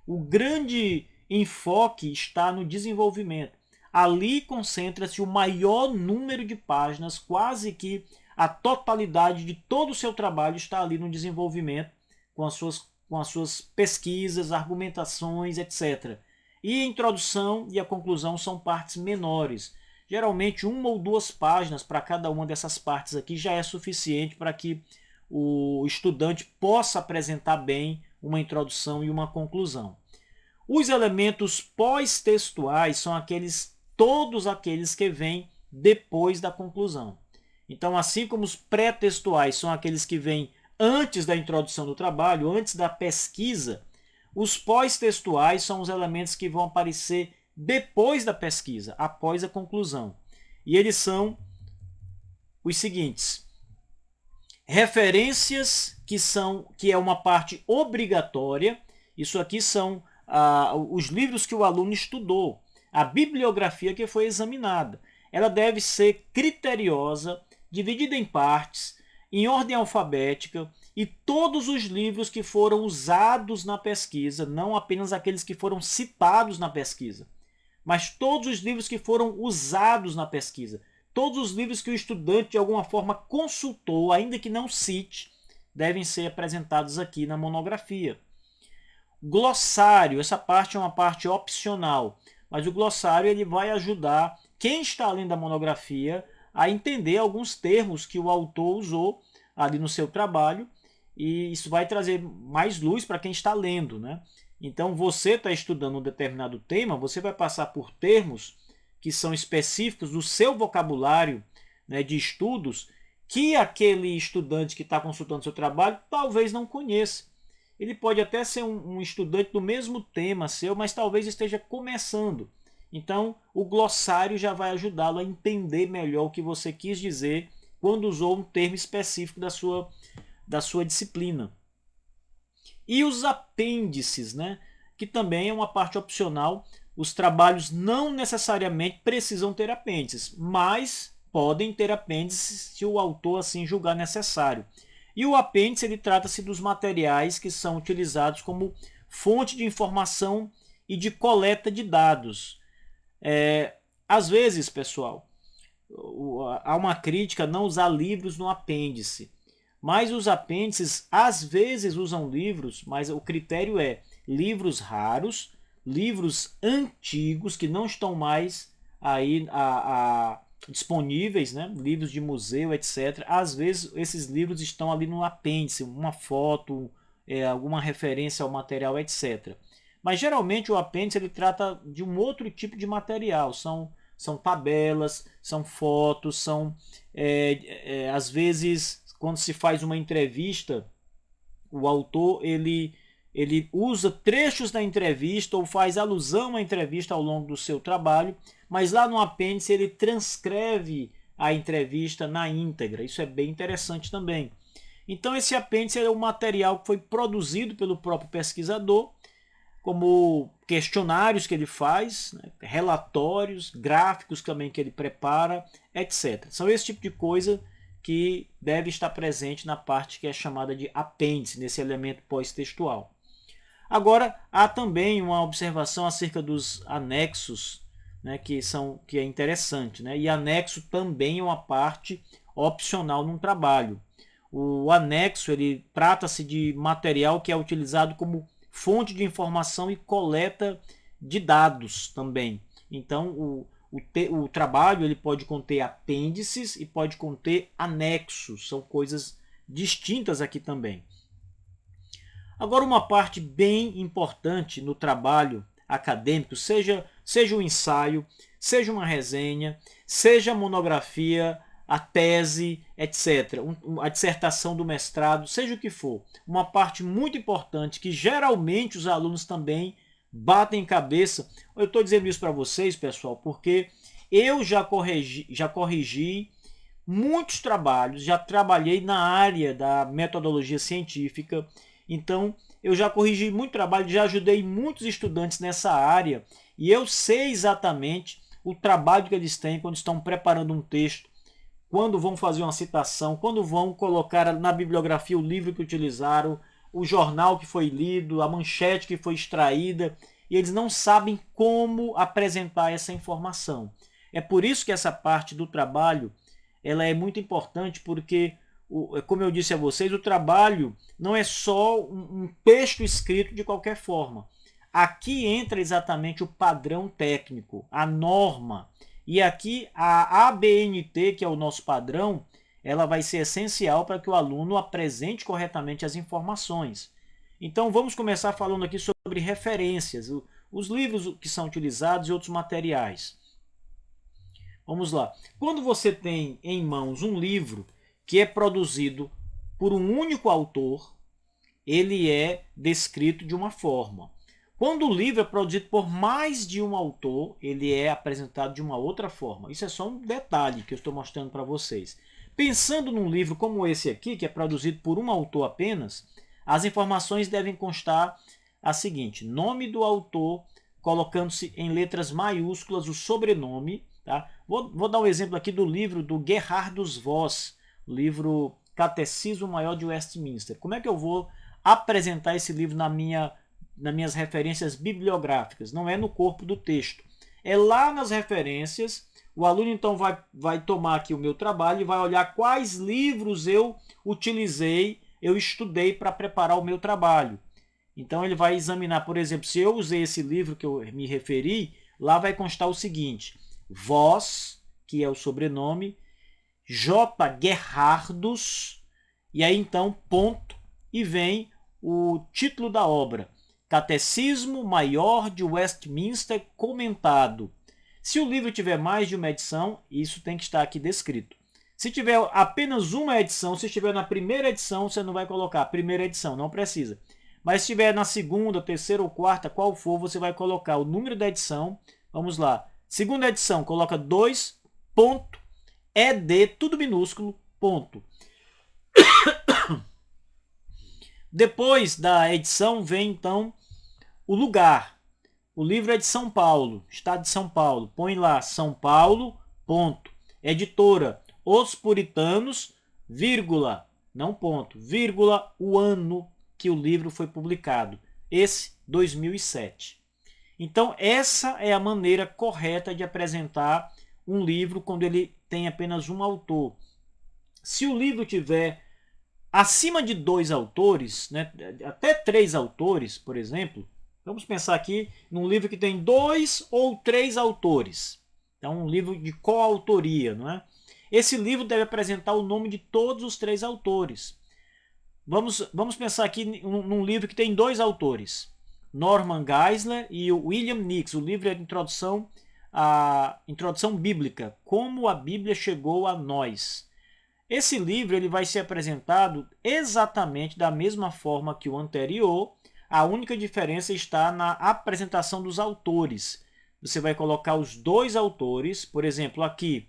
O grande enfoque está no desenvolvimento. Ali concentra-se o maior número de páginas, quase que a totalidade de todo o seu trabalho está ali no desenvolvimento, com as suas pesquisas, argumentações, etc. E a introdução e a conclusão são partes menores. Geralmente 1 ou 2 páginas para cada uma dessas partes aqui já é suficiente para que o estudante possa apresentar bem uma introdução e uma conclusão. Os elementos pós-textuais são todos aqueles que vêm depois da conclusão. Então, assim como os pré-textuais são aqueles que vêm antes da introdução do trabalho, antes da pesquisa, os pós-textuais são os elementos que vão aparecer depois da pesquisa, após a conclusão. E eles são os seguintes: referências, que é uma parte obrigatória. Isso aqui são os livros que o aluno estudou, a bibliografia que foi examinada. Ela deve ser criteriosa, dividida em partes, em ordem alfabética, e todos os livros que foram usados na pesquisa, não apenas aqueles que foram citados na pesquisa, mas todos os livros que foram usados na pesquisa. Todos os livros que o estudante de alguma forma consultou, ainda que não cite, devem ser apresentados aqui na monografia. Glossário, essa parte é uma parte opcional, mas o glossário ele vai ajudar quem está lendo a monografia a entender alguns termos que o autor usou ali no seu trabalho, e isso vai trazer mais luz para quem está lendo, né? Então, você está estudando um determinado tema, você vai passar por termos que são específicos do seu vocabulário, né, de estudos, que aquele estudante que está consultando seu trabalho talvez não conheça. Ele pode até ser um estudante do mesmo tema seu, mas talvez esteja começando. Então, o glossário já vai ajudá-lo a entender melhor o que você quis dizer quando usou um termo específico da sua disciplina. E os apêndices, né, que também é uma parte opcional. Os trabalhos não necessariamente precisam ter apêndices, mas podem ter apêndices se o autor assim julgar necessário. E o apêndice ele trata-se dos materiais que são utilizados como fonte de informação e de coleta de dados. Às vezes, pessoal, há uma crítica a não usar livros no apêndice. Mas os apêndices às vezes usam livros, mas o critério é livros raros, livros antigos que não estão mais aí disponíveis, né? Livros de museu, etc. Às vezes esses livros estão ali no apêndice, uma foto, alguma referência ao material, etc. Mas geralmente o apêndice ele trata de um outro tipo de material, são tabelas, são fotos, são às vezes quando se faz uma entrevista, o autor ele usa trechos da entrevista ou faz alusão à entrevista ao longo do seu trabalho, mas lá no apêndice ele transcreve a entrevista na íntegra. Isso é bem interessante também. Então esse apêndice é um material que foi produzido pelo próprio pesquisador, como questionários que ele faz, né, relatórios, gráficos também que ele prepara, etc. São esse tipo de coisa que deve estar presente na parte que é chamada de apêndice, nesse elemento pós-textual. Agora, há também uma observação acerca dos anexos, né, que é interessante, né? E anexo também é uma parte opcional num trabalho. O anexo ele trata-se de material que é utilizado como fonte de informação e coleta de dados também. Então, o trabalho ele pode conter apêndices e pode conter anexos, são coisas distintas aqui também. Agora, uma parte bem importante no trabalho acadêmico, seja o ensaio, seja uma resenha, seja a monografia, a tese, etc., a dissertação do mestrado, seja o que for, uma parte muito importante que geralmente os alunos também batem cabeça. Eu estou dizendo isso para vocês, pessoal, porque eu já corrigi muitos trabalhos, já trabalhei na área da metodologia científica, então eu já corrigi muito trabalho, já ajudei muitos estudantes nessa área e eu sei exatamente o trabalho que eles têm quando estão preparando um texto, quando vão fazer uma citação, quando vão colocar na bibliografia o livro que utilizaram, o jornal que foi lido, a manchete que foi extraída, e eles não sabem como apresentar essa informação. É por isso que essa parte do trabalho ela é muito importante, porque, como eu disse a vocês, o trabalho não é só um texto escrito de qualquer forma. Aqui entra exatamente o padrão técnico, a norma. E aqui a ABNT, que é o nosso padrão, ela vai ser essencial para que o aluno apresente corretamente as informações. Então vamos começar falando aqui sobre referências, os livros que são utilizados e outros materiais. Vamos lá. Quando você tem em mãos um livro que é produzido por um único autor, ele é descrito de uma forma. Quando o livro é produzido por mais de um autor, ele é apresentado de uma outra forma. Isso é só um detalhe que eu estou mostrando para vocês. Pensando num livro como esse aqui, que é produzido por um autor apenas, as informações devem constar a seguinte: nome do autor, colocando-se em letras maiúsculas o sobrenome. Tá? Vou dar um exemplo aqui do livro do Gerhardus Voss, o livro Catecismo Maior de Westminster. Como é que eu vou apresentar esse livro nas minhas referências bibliográficas? Não é no corpo do texto, é lá nas referências. O aluno então vai tomar aqui o meu trabalho e vai olhar quais livros eu utilizei, eu estudei para preparar o meu trabalho. Então ele vai examinar, por exemplo, se eu usei esse livro que eu me referi, lá vai constar o seguinte: Voss, que é o sobrenome, J. Gerhardus, e aí então ponto, e vem o título da obra, Catecismo Maior de Westminster comentado. Se o livro tiver mais de uma edição, isso tem que estar aqui descrito. Se tiver apenas uma edição, se estiver na primeira edição, você não vai colocar primeira edição, não precisa. Mas se estiver na segunda, terceira ou quarta, qual for, você vai colocar o número da edição. Vamos lá. Segunda edição, coloca 2.ed, tudo minúsculo, ponto. Depois da edição vem então o lugar. O livro é de São Paulo, estado de São Paulo. Põe lá São Paulo, ponto. Editora Os Puritanos, vírgula. não ponto, vírgula, o ano que o livro foi publicado. Esse, 2007. Então, essa é a maneira correta de apresentar um livro quando ele tem apenas um autor. Se o livro tiver acima de 2 autores, né, até 3 autores, por exemplo, vamos pensar aqui num livro que tem 2 ou 3 autores. Então, um livro de coautoria, não é? Esse livro deve apresentar o nome de todos os 3 autores. Vamos pensar aqui num livro que tem 2 autores, Norman Geisler e William Nix. O livro é a introdução bíblica, como a Bíblia chegou a nós. Esse livro ele vai ser apresentado exatamente da mesma forma que o anterior. A única diferença está na apresentação dos autores. Você vai colocar os 2 autores, por exemplo, aqui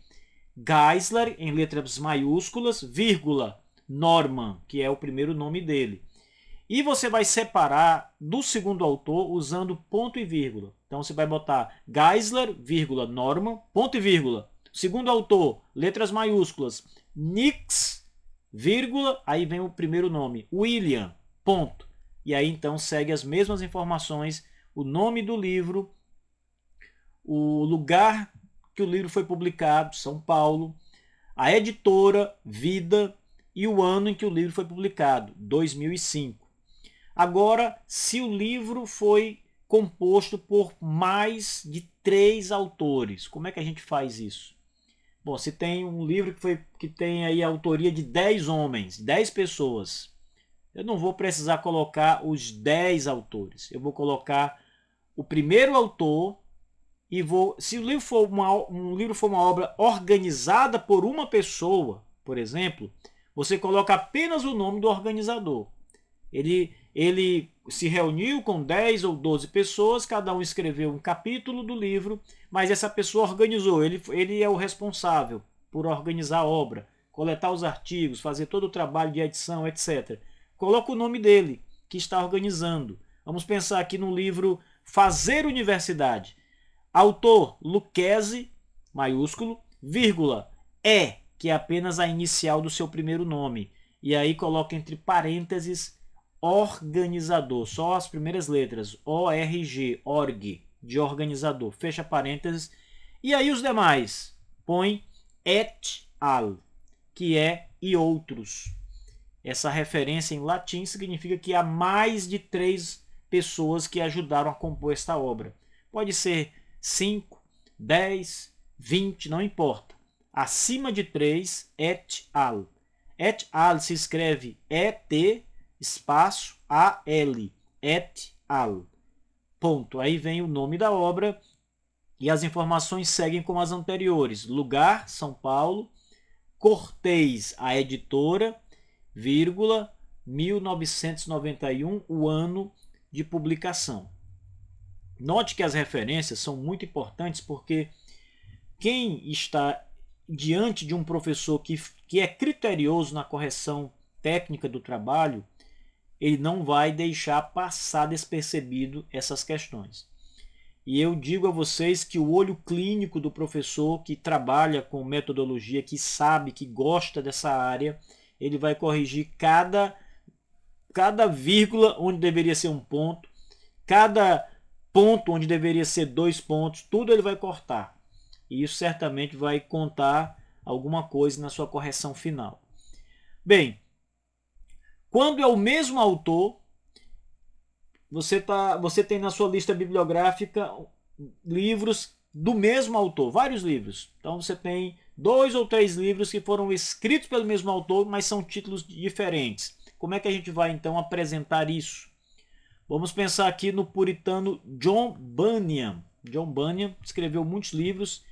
Geisler em letras maiúsculas, vírgula, Norman, que é o primeiro nome dele. E você vai separar do segundo autor usando ponto e vírgula. Então você vai botar Geisler, vírgula, Norman, ponto e vírgula. Segundo autor, letras maiúsculas, Nix, vírgula, aí vem o primeiro nome, William, ponto. E aí então segue as mesmas informações, o nome do livro, o lugar que o livro foi publicado, São Paulo, a editora, Vida, e o ano em que o livro foi publicado, 2005. Agora, se o livro foi composto por mais de 3 autores, como é que a gente faz isso? Bom, se tem um livro que tem aí a autoria de 10 homens, 10 pessoas, eu não vou precisar colocar os 10 autores. Eu vou colocar o primeiro autor e se o livro for uma obra organizada por uma pessoa, por exemplo, você coloca apenas o nome do organizador. Ele se reuniu com 10 ou 12 pessoas, cada um escreveu um capítulo do livro, mas essa pessoa organizou, ele é o responsável por organizar a obra, coletar os artigos, fazer todo o trabalho de edição, etc. Coloca o nome dele, que está organizando. Vamos pensar aqui no livro Fazer Universidade. Autor, Lucchesi, maiúsculo, vírgula, que é apenas a inicial do seu primeiro nome. E aí coloca entre parênteses organizador, só as primeiras letras, ORG, org, de organizador, fecha parênteses. E aí os demais, põe et al, que é e outros. Essa referência em latim significa que há mais de 3 pessoas que ajudaram a compor esta obra. Pode ser 5, 10, 20, não importa. Acima de 3, et al. Et al se escreve et espaço al, et al. Ponto. Aí vem o nome da obra e as informações seguem como as anteriores. Lugar, São Paulo. Cortez, a editora, vírgula, 1991, o ano de publicação. Note que as referências são muito importantes porque quem está diante de um professor que é criterioso na correção técnica do trabalho, ele não vai deixar passar despercebido essas questões. E eu digo a vocês que o olho clínico do professor que trabalha com metodologia, que sabe, que gosta dessa área, ele vai corrigir cada vírgula onde deveria ser um ponto, cada ponto onde deveria ser 2 pontos, tudo ele vai cortar. E isso certamente vai contar alguma coisa na sua correção final. Bem, quando é o mesmo autor, você tem na sua lista bibliográfica livros do mesmo autor, vários livros. Então você tem 2 ou 3 livros que foram escritos pelo mesmo autor, mas são títulos diferentes. Como é que a gente vai então apresentar isso? Vamos pensar aqui no puritano John Bunyan. John Bunyan escreveu muitos livros,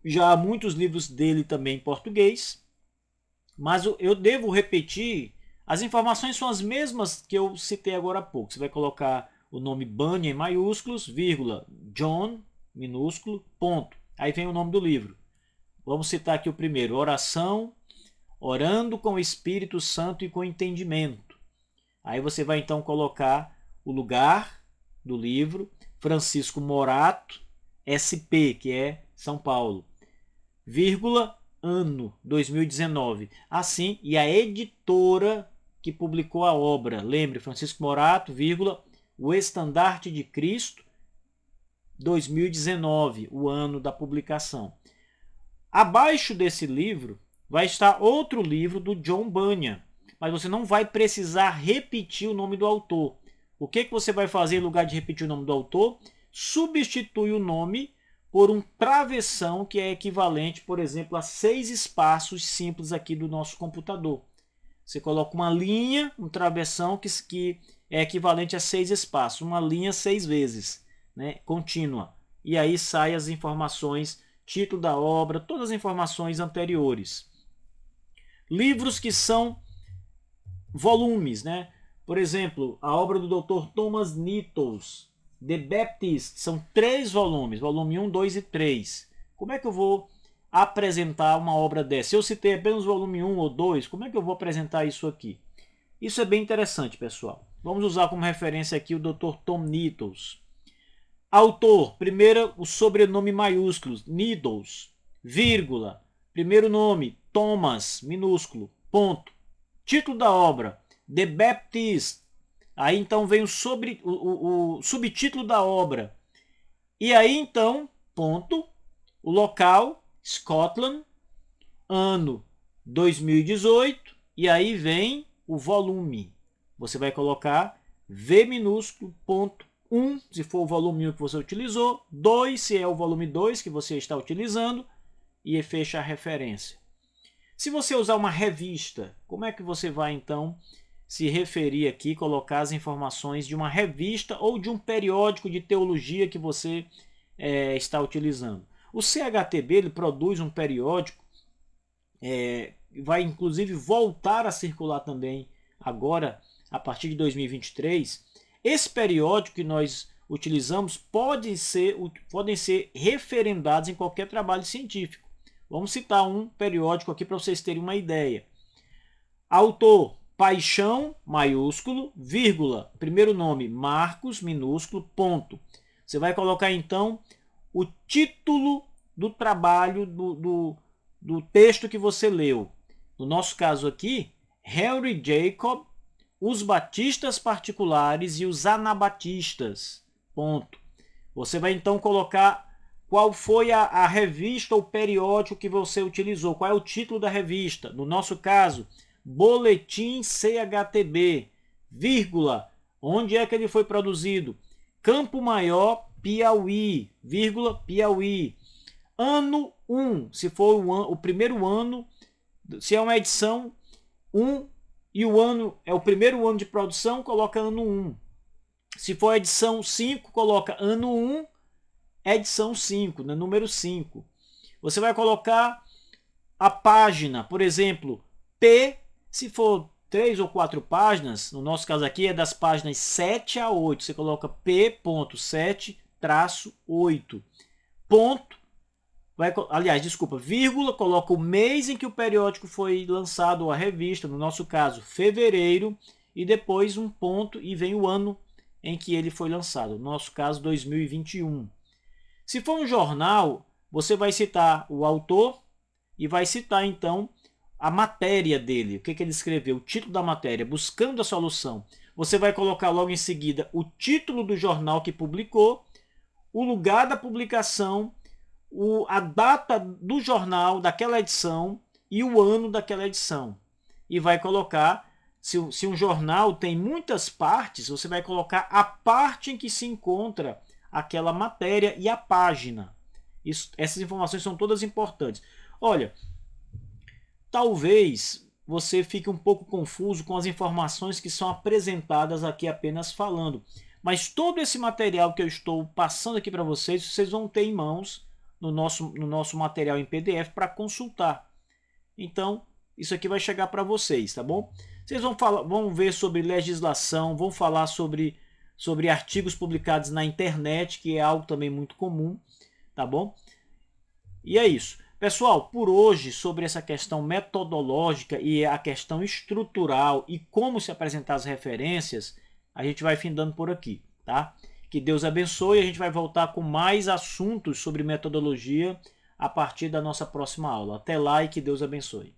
já há muitos livros dele também em português, mas eu devo repetir, as informações são as mesmas que eu citei agora há pouco. Você vai colocar o nome Bunyan em maiúsculos, vírgula, John, minúsculo, ponto. Aí vem o nome do livro. Vamos citar aqui o primeiro, Oração, Orando com o Espírito Santo e com Entendimento. Aí você vai então colocar o lugar do livro, Francisco Morato, SP, que é São Paulo, vírgula, ano 2019. Assim, e a editora que publicou a obra, lembre, Francisco Morato, vírgula, O Estandarte de Cristo, 2019, o ano da publicação. Abaixo desse livro vai estar outro livro do John Bunyan, mas você não vai precisar repetir o nome do autor. O que você vai fazer em lugar de repetir o nome do autor? Substitui o nome por um travessão que é equivalente, por exemplo, a 6 espaços simples aqui do nosso computador. Você coloca uma linha, um travessão que é equivalente a 6 espaços, uma linha 6 vezes, né, contínua. E aí saem as informações, título da obra, todas as informações anteriores. Livros que são volumes, né? Por exemplo, a obra do Dr. Thomas Nettles, The Baptist, são 3 volumes, volume 1, 2 e 3. Como é que eu vou apresentar uma obra dessa? Se eu citei apenas o volume 1 ou 2, como é que eu vou apresentar isso aqui? Isso é bem interessante, pessoal. Vamos usar como referência aqui o Dr. Tom Nettles. Autor, primeiro o sobrenome maiúsculo, Needles, vírgula, primeiro nome, Thomas, minúsculo, ponto. Título da obra, The Baptist. Aí então vem o subtítulo da obra. E aí então, ponto, o local, Scotland, ano 2018, e aí vem o volume. Você vai colocar V minúsculo, ponto, 1, se for o volume 1 que você utilizou, 2, se é o volume 2 que você está utilizando, e fecha a referência. Se você usar uma revista, como é que você vai então se referir aqui, colocar as informações de uma revista ou de um periódico de teologia que você está utilizando? O CHTB ele produz um periódico, vai inclusive voltar a circular também agora, a partir de 2023. Esse periódico que nós utilizamos podem ser referendados em qualquer trabalho científico. Vamos citar um periódico aqui para vocês terem uma ideia. Autor, Paixão, maiúsculo, vírgula, primeiro nome, Marcos, minúsculo, ponto. Você vai colocar então o título do trabalho, do texto que você leu. No nosso caso aqui, Henry Jacob, Os Batistas Particulares e os Anabatistas, ponto. Você vai então colocar qual foi a revista ou periódico que você utilizou, qual é o título da revista. No nosso caso, Boletim CHTB, vírgula, onde é que ele foi produzido? Campo Maior, Piauí, vírgula, Piauí. Ano 1, se for o primeiro ano, se é uma edição 1 e o ano é o primeiro ano de produção, coloca ano 1. Se for edição 5, coloca ano 1, edição 5, né, número 5. Você vai colocar a página, por exemplo, P, se for 3 ou 4 páginas, no nosso caso aqui é das páginas 7 a 8, você coloca P.7-8. Ponto, vírgula, coloca o mês em que o periódico foi lançado, ou a revista, no nosso caso, fevereiro, e depois um ponto e vem o ano em que ele foi lançado, no nosso caso, 2021. Se for um jornal, você vai citar o autor e vai citar então a matéria dele, o que ele escreveu, o título da matéria, buscando a solução. Você vai colocar logo em seguida o título do jornal que publicou, o lugar da publicação, a data do jornal, daquela edição e o ano daquela edição. E vai colocar, se um jornal tem muitas partes, você vai colocar a parte em que se encontra aquela matéria e a página. Essas informações são todas importantes. Olha, talvez você fique um pouco confuso com as informações que são apresentadas aqui apenas falando. Mas todo esse material que eu estou passando aqui para vocês, vocês vão ter em mãos no nosso material em PDF para consultar. Então, isso aqui vai chegar para vocês, tá bom? Vocês vão ver sobre legislação, vão falar sobre artigos publicados na internet, que é algo também muito comum, tá bom? E é isso. Pessoal, por hoje, sobre essa questão metodológica e a questão estrutural e como se apresentar as referências, a gente vai findando por aqui, tá? Que Deus abençoe, a gente vai voltar com mais assuntos sobre metodologia a partir da nossa próxima aula. Até lá e que Deus abençoe.